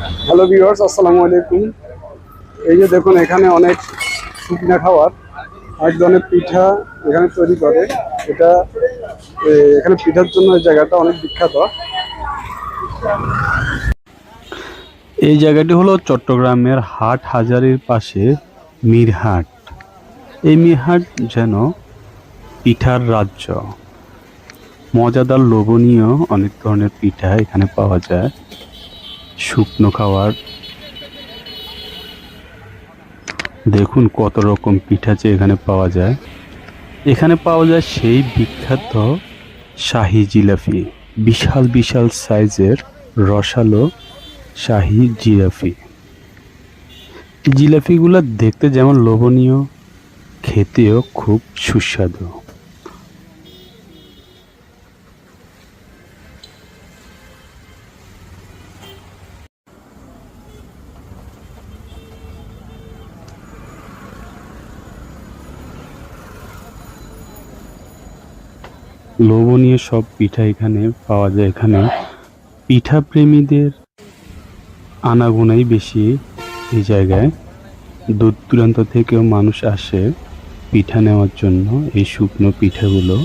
Hello viewers, আসসালামু আলাইকুম। এই যে দেখুন, এখানে অনেক শুকনা খাবার, এক ধরনের পিঠা এখানে তৈরি করে। এটা এখানে পিঠার জন্য এই জায়গাটা অনেক বিখ্যাত। এই জায়গাটি হলো চট্টগ্রামের হাট হাজারীর পাশে মিরহাট। এই মিরহাট যেন পিঠার রাজ্য। মজাদার লোভনীয় অনেক ধরনের পিঠা এখানে পাওয়া যায়। শুকনো খাবার দেখুন কত রকম পিঠা যে এখানে পাওয়া যায়। এখানে পাওয়া যায় সেই বিখ্যাত শাহী জিলাপি, বিশাল বিশাল সাইজের রসালো শাহী জিলাপি। জিলাপিগুলো দেখতে যেমন লোভনীয়, খেতেও খুব সুস্বাদু। লোভনীয় সব পিঠা এখানে পাওয়া যায়। এখানে পিঠা প্রেমীদের আনাগোনাই বেশি এই জায়গায়। দূর দূরান্ত থেকেও মানুষ আসে পিঠা নেওয়ার জন্য এই শুকনো পিঠাগুলো।